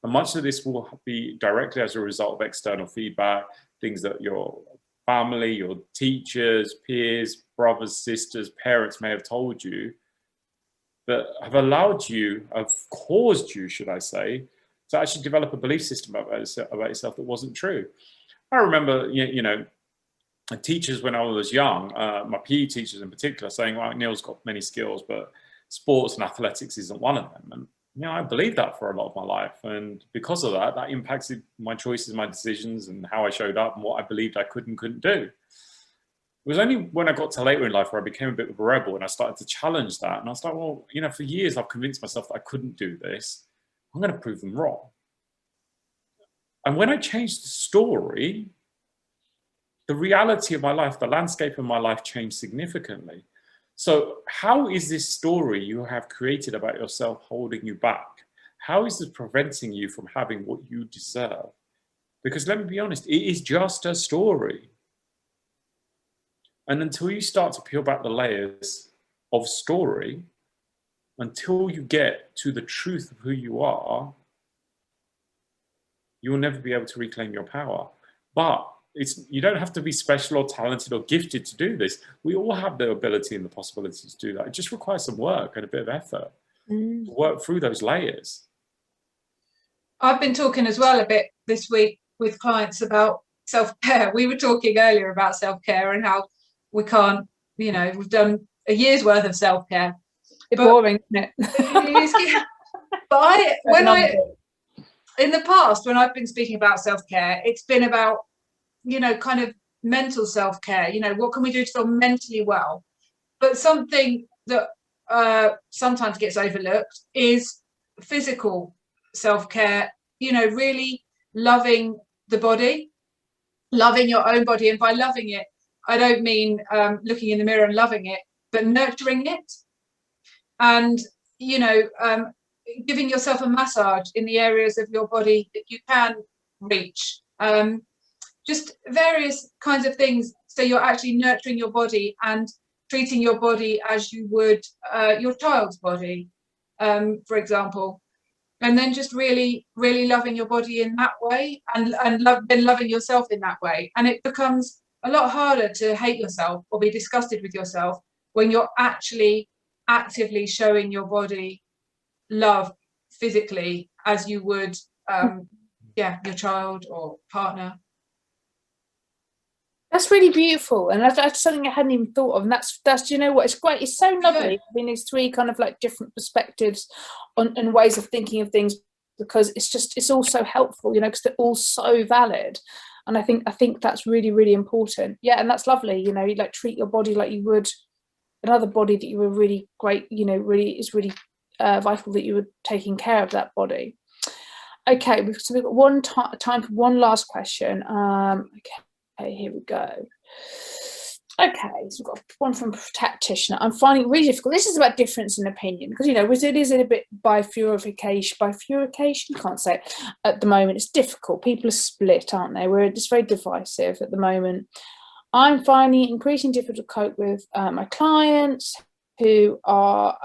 And much of this will be directly as a result of external feedback, things that your family, your teachers, peers, brothers, sisters, parents may have told you that have allowed you, have caused you, should I say, to actually develop a belief system about yourself that wasn't true. I remember, you know, teachers when I was young, my PE teachers in particular, saying, well, Neil's got many skills, but sports and athletics isn't one of them. And, you know, I believed that for a lot of my life. And because of that, that impacted my choices, my decisions, and how I showed up and what I believed I could and couldn't do. was only when I got to later in life where I became a bit of a rebel and I started to challenge that. And I was like, well, you know, for years I've convinced myself that I couldn't do this. I'm going to prove them wrong. And when I changed the story, the reality of my life, the landscape of my life changed significantly. So how is this story you have created about yourself holding you back? How is it preventing you from having what you deserve? Because let me be honest, it is just a story. And until you start to peel back the layers of story, until you get to the truth of who you are, you will never be able to reclaim your power. But you don't have to be special or talented or gifted to do this. We all have the ability and the possibility to do that. It just requires some work and a bit of effort to work through those layers. I've been talking as well a bit this week with clients about self-care. We were talking earlier about self-care and how we can't, you know, we've done a year's worth of self-care. It's boring, isn't it? But in the past, when I've been speaking about self-care, it's been about, you know, kind of mental self-care, you know, what can we do to feel mentally well? But something that sometimes gets overlooked is physical self-care, you know, really loving the body, loving your own body. And by loving it, I don't mean looking in the mirror and loving it, but nurturing it. And, you know, giving yourself a massage in the areas of your body that you can reach. Just various kinds of things, so you're actually nurturing your body and treating your body as you would your child's body, for example, and then just really loving your body in that way, and then loving yourself in that way. And it becomes a lot harder to hate yourself or be disgusted with yourself when you're actually actively showing your body love physically as you would your child or partner. That's really beautiful, and that's something I hadn't even thought of. And that's you know what, it's great. It's so lovely. Yeah. I mean, these three kind of like different perspectives and ways of thinking of things, because it's all so helpful, you know, because they're all so valid. And I think that's really important. Yeah, and that's lovely. You know, you like treat your body like you would another body that you were really great. You know, it's really vital that you were taking care of that body. Okay, so we've got one time for one last question. Okay, here we go. Okay, so we've got one from practitioner. I'm finding it really difficult. This is about difference in opinion, because, you know, it is a bit bifurcation, can't say it at the moment. It's difficult. People are split, aren't they? It's very divisive at the moment. I'm finding it increasingly difficult to cope with my clients who are,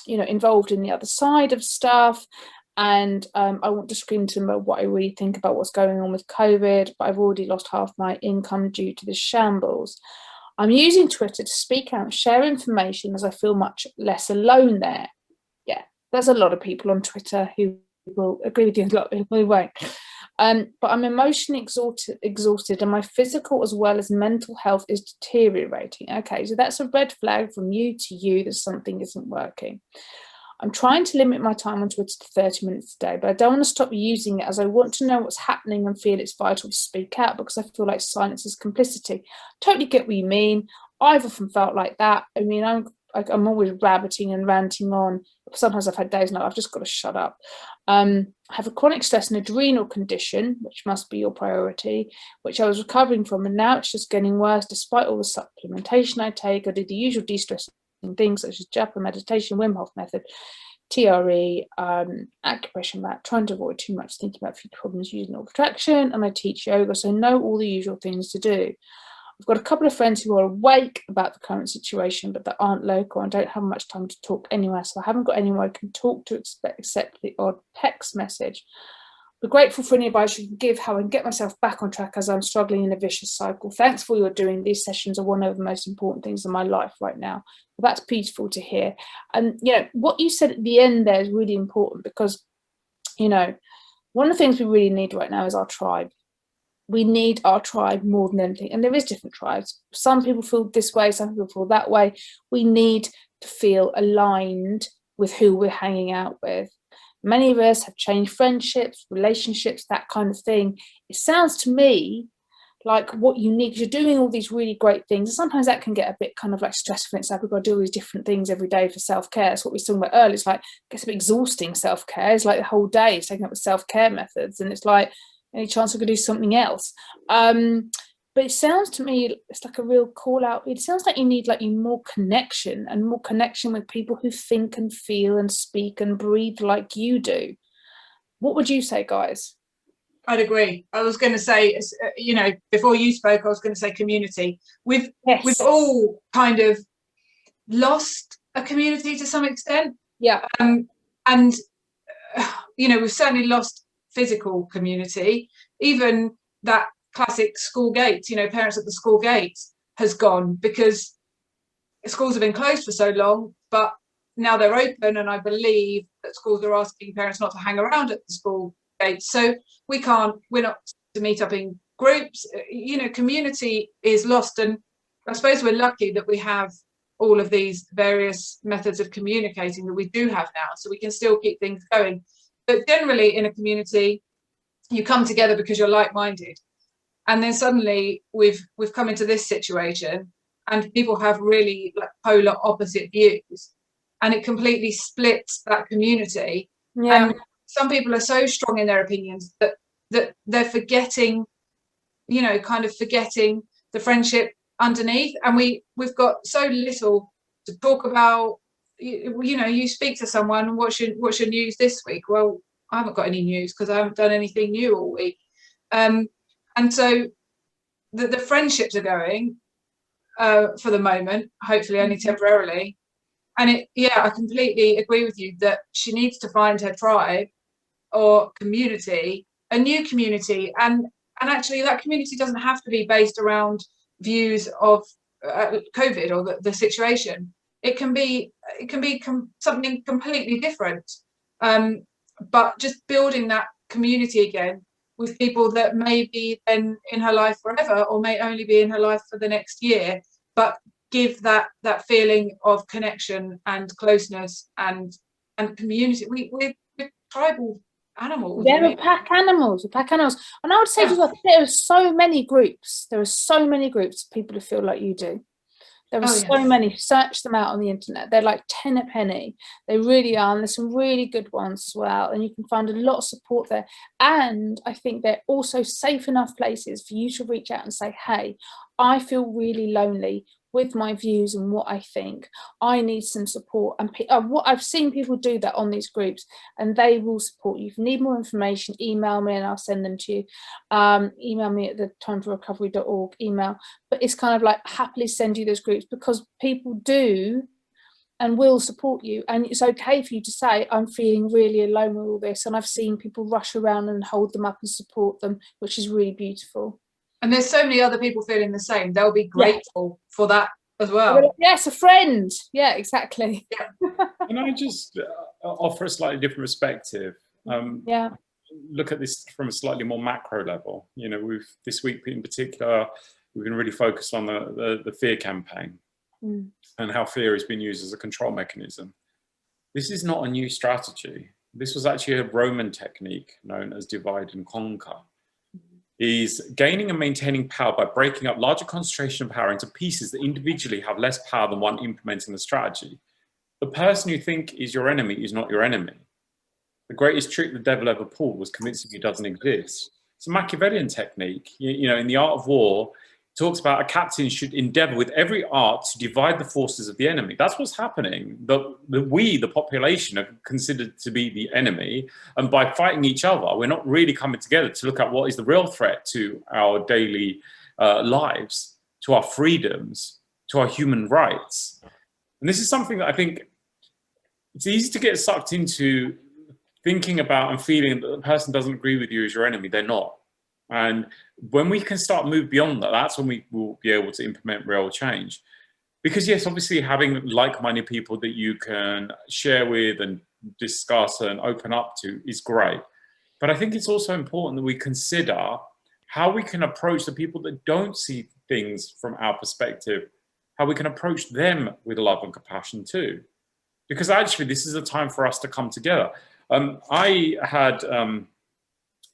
you know, involved in the other side of stuff. And I want to scream to them about what I really think about what's going on with COVID, but I've already lost half my income due to the shambles. I'm using Twitter to speak out, share information, as I feel much less alone there. Yeah, there's a lot of people on Twitter who will agree with you, a lot of people who won't. But I'm emotionally exhausted, and my physical as well as mental health is deteriorating. Okay, so that's a red flag from you to you that something isn't working. I'm trying to limit my time on Twitter to 30 minutes a day, but I don't want to stop using it, as I want to know what's happening and feel it's vital to speak out, because I feel like silence is complicity. Totally get what you mean. I've often felt like that. I mean, I'm always rabbiting and ranting on. Sometimes I've had days now I've just got to shut up. I have a chronic stress and adrenal condition, which must be your priority, which I was recovering from, and now it's just getting worse despite all the supplementation I take. I did the usual de-stressing things such as japa, meditation, Wim Hof method, TRE, acupressure mat, trying to avoid too much thinking about future problems using law of attraction, and I teach yoga, so know all the usual things to do. I've got a couple of friends who are awake about the current situation, but that aren't local and don't have much time to talk anywhere, so I haven't got anyone I can talk to except the odd text message. We're grateful for any advice you can give how I can get myself back on track, as I'm struggling in a vicious cycle. Thanks for all you're doing. These sessions are one of the most important things in my life right now. Well, that's beautiful to hear. And, you know, what you said at the end there is really important, because, you know, one of the things we really need right now is our tribe. We need our tribe more than anything. And there is different tribes. Some people feel this way, some people feel that way. We need to feel aligned with who we're hanging out with. Many of us have changed friendships, relationships, that kind of thing. It sounds to me like what you need. You're doing all these really great things, and sometimes that can get a bit kind of like stressful. It's like we've got to do all these different things every day for self-care. That's what we were talking about earlier. It's like, it gets a bit exhausting, self-care. It's like the whole day is taken up with self-care methods, and it's like, any chance I could do something else? But it sounds to me, it's like a real call out. It sounds like you need like more connection, and more connection with people who think and feel and speak and breathe like you do. What would you say, guys? I'd agree. I was going to say, you know, before you spoke, I was going to say community. We've all kind of lost a community to some extent. Yeah. And, you know, we've certainly lost physical community. Even that classic school gate, you know, parents at the school gate has gone, because schools have been closed for so long, but now they're open, and I believe that schools are asking parents not to hang around at the school gate. So we're not to meet up in groups. You know, community is lost, and I suppose we're lucky that we have all of these various methods of communicating that we do have now, so we can still keep things going. But generally in a community, you come together because you're like-minded, and then suddenly we've come into this situation, and people have really like polar opposite views, and it completely splits that community. Yeah. And some people are so strong in their opinions that they're forgetting, you know, kind of forgetting the friendship underneath. And we've got so little to talk about. You know, you speak to someone, what's your news this week? Well, I haven't got any news because I haven't done anything new all week. And so the friendships are going for the moment, hopefully only temporarily. And I completely agree with you that she needs to find her tribe or community, a new community, and actually that community doesn't have to be based around views of COVID or the situation. It can be something completely different, but just building that community again with people that may be then in her life forever, or may only be in her life for the next year, but give that feeling of connection and closeness and community. We're tribal animals. Yeah, we're pack animals. And I would say to you, there are so many groups. There are so many groups of people who feel like you do. There are so many. Search them out on the internet. They're like 10 a penny. They really are. And there's some really good ones as well. And you can find a lot of support there. And I think they're also safe enough places for you to reach out and say, hey, I feel really lonely with my views and what I think. I need some support. And what I've seen people do that on these groups, and they will support you. If you need more information, email me and I'll send them to you. Email me at the timeforrecovery.org email. But it's kind of like happily send you those groups, because people do and will support you. And it's okay for you to say, I'm feeling really alone with all this. And I've seen people rush around and hold them up and support them, which is really beautiful. And there's so many other people feeling the same. They'll be grateful for that as well. Yes, a friend. Yeah, exactly. Yeah. And I just offer a slightly different perspective. Look at this from a slightly more macro level. You know, this week in particular, we've been really focused on the fear campaign and how fear has been used as a control mechanism. This is not a new strategy. This was actually a Roman technique known as divide and conquer. Is gaining and maintaining power by breaking up larger concentration of power into pieces that individually have less power than one implementing the strategy. The person you think is your enemy is not your enemy. The greatest trick the devil ever pulled was convincing you it doesn't exist. It's a Machiavellian technique. You know, in The Art of War, it talks about a captain should endeavor with every art to divide the forces of the enemy. That's what's happening. We, the population, are considered to be the enemy. And by fighting each other, we're not really coming together to look at what is the real threat to our daily lives, to our freedoms, to our human rights. And this is something that I think it's easy to get sucked into thinking about and feeling that the person doesn't agree with you as your enemy. They're not. And when we can start move beyond that, that's when we will be able to implement real change. Because yes, obviously having like-minded people that you can share with and discuss and open up to is great. But I think it's also important that we consider how we can approach the people that don't see things from our perspective, how we can approach them with love and compassion too. Because actually this is a time for us to come together. I had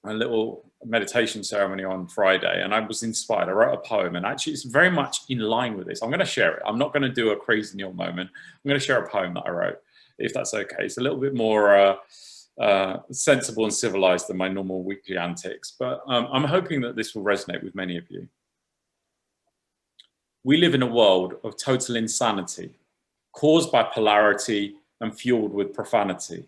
a little meditation ceremony on Friday, and I was inspired. I wrote a poem, and actually it's very much in line with this. I'm going to share it. I'm not going to do a crazy Neil moment. I'm going to share a poem that I wrote, if that's okay. It's a little bit more sensible and civilized than my normal weekly antics, but I'm hoping that this will resonate with many of you. We live in a world of total insanity, caused by polarity and fueled with profanity.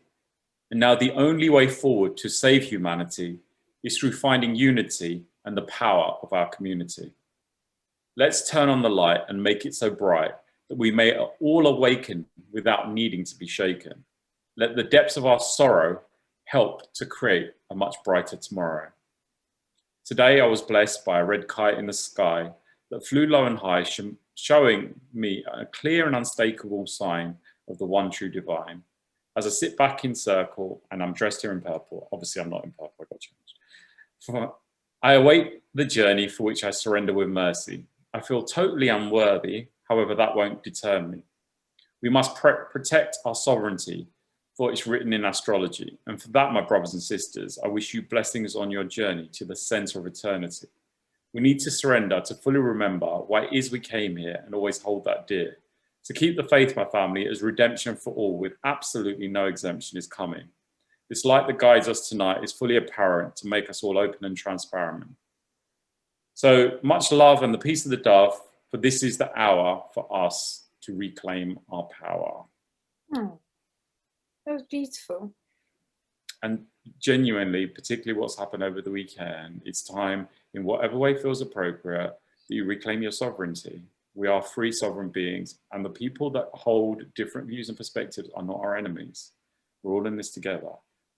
And now the only way forward to save humanity is through finding unity and the power of our community. Let's turn on the light and make it so bright that we may all awaken without needing to be shaken. Let the depths of our sorrow help to create a much brighter tomorrow. Today I was blessed by a red kite in the sky that flew low and high, showing me a clear and unmistakable sign of the one true divine. As I sit back in circle, and I'm dressed here in purple, obviously I'm not in purple, I got changed. I await the journey for which I surrender with mercy. I feel totally unworthy, however that won't deter me. We must protect our sovereignty, for it's written in astrology. And for that, my brothers and sisters, I wish you blessings on your journey to the center of eternity. We need to surrender to fully remember why it is we came here and always hold that dear. To keep the faith, my family, as redemption for all with absolutely no exemption is coming. This light that guides us tonight is fully apparent to make us all open and transparent. So much love and the peace of the dove, for this is the hour for us to reclaim our power. Oh, that was beautiful. And genuinely, particularly what's happened over the weekend, it's time, in whatever way feels appropriate, that you reclaim your sovereignty. We are free sovereign beings, and the people that hold different views and perspectives are not our enemies. We're all in this together.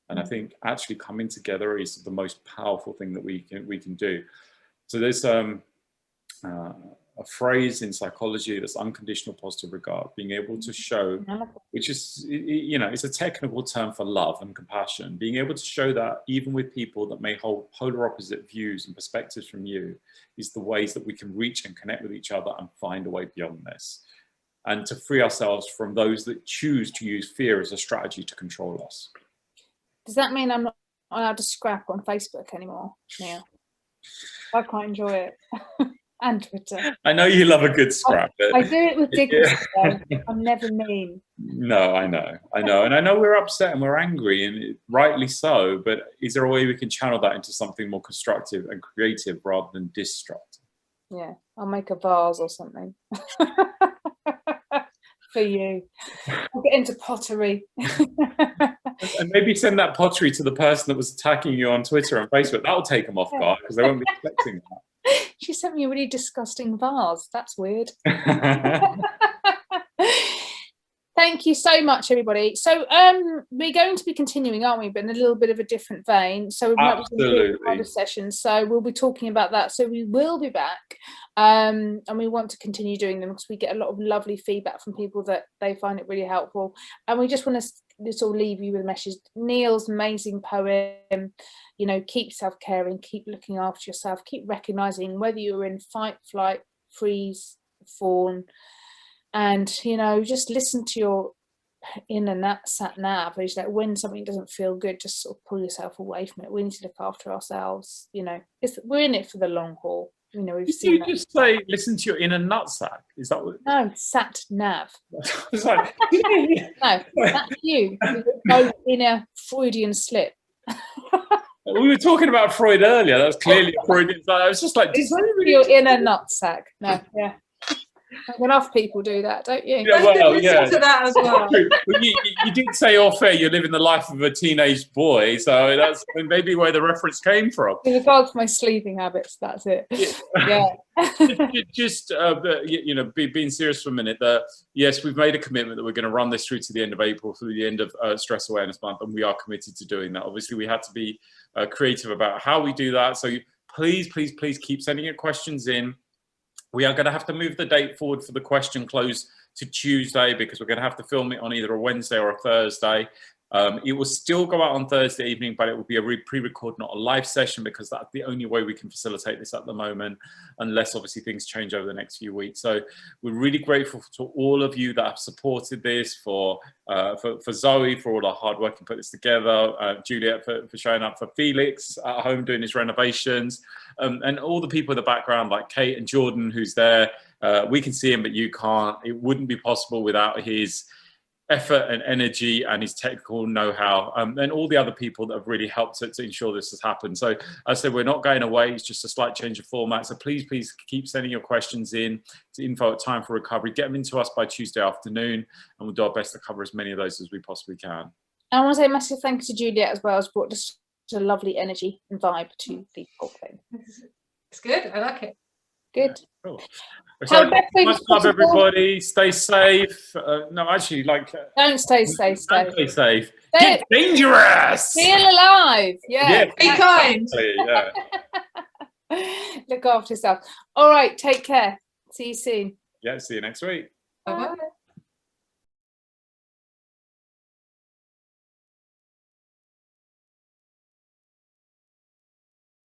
And I think actually coming together is the most powerful thing that we can do. So there's a phrase in psychology that's unconditional positive regard, being able to show, which is, you know, it's a technical term for love and compassion, being able to show that even with people that may hold polar opposite views and perspectives from you is the ways that we can reach and connect with each other and find a way beyond this. And to free ourselves from those that choose to use fear as a strategy to control us. Does that mean I'm not allowed to scrap on Facebook anymore, Neil? I quite enjoy it. And Twitter. I know you love a good scrap. I do it with dignity. Yeah. I'm never mean. No, I know. And I know we're upset and we're angry, and rightly so, but is there a way we can channel that into something more constructive and creative rather than destructive? Yeah, I'll make a vase or something. For you. I'll get into pottery. And maybe send that pottery to the person that was attacking you on Twitter and Facebook. That'll take them off guard, because they won't be expecting that. She sent me a really disgusting vase. That's weird. Thank you so much, everybody. So we're going to be continuing, aren't we? But in a little bit of a different vein. So we might be doing other sessions. So we'll be talking about that. So we will be back. And we want to continue doing them because we get a lot of lovely feedback from people that they find it really helpful. And we just want to sort of leave you with a message. Neil's amazing poem, you know, keep self-caring, keep looking after yourself, keep recognizing whether you're in fight, flight, freeze, fawn, and, you know, just listen to your inner sat nav. It's like when something doesn't feel good, just sort of pull yourself away from it. We need to look after ourselves. You know, we're in it for the long haul. You know, we've seen that. Did you just say listen to your inner nutsack? Is that what? No, sat nav. It's like, no, that's you. Go in a Freudian slip. We were talking about Freud earlier. That was clearly a Freudian. I was just like, your inner nutsack. No, yeah. Enough people do that, don't you? Yeah, well, yeah. To that as well. You did say off air you're living the life of a teenage boy, so that's maybe where the reference came from. In regards to my sleeping habits, that's it. Yeah. Just you know, being serious for a minute. Yes, we've made a commitment that we're going to run this through to the end of April, through the end of Stress Awareness Month, and we are committed to doing that. Obviously, we had to be creative about how we do that. So please keep sending your questions in. We are going to have to move the date forward for the question close to Tuesday because we're going to have to film it on either a Wednesday or a Thursday. It will still go out on Thursday evening, but it will be a pre-recorded, not a live session, because that's the only way we can facilitate this at the moment, unless obviously things change over the next few weeks. So we're really grateful to all of you that have supported this, for Zoe, for all our hard work and put this together, Juliette for showing up, for Felix at home doing his renovations, and all the people in the background like Kate and Jordan who's there. We can see him, but you can't. It wouldn't be possible without his effort and energy and his technical know-how, and all the other people that have really helped to ensure this has happened. So as I said, we're not going away. It's just a slight change of format. So please keep sending your questions in to info@timeforrecovery. Get them into us by Tuesday afternoon, and we'll do our best to cover as many of those as we possibly can. I want to say a massive thank you to Juliette as well. It's brought just a lovely energy and vibe to the whole thing. It's good. I like it. Good. Cool. Tell So, Beth things much love, possible. everybody. Stay safe. No, actually, like, Don't stay safe. don't stay safe. Stay- Get dangerous. Feel alive. Yeah. Be kind. Yeah. Look after yourself. All right. Take care. See you soon. Yeah. See you next week. Bye-bye.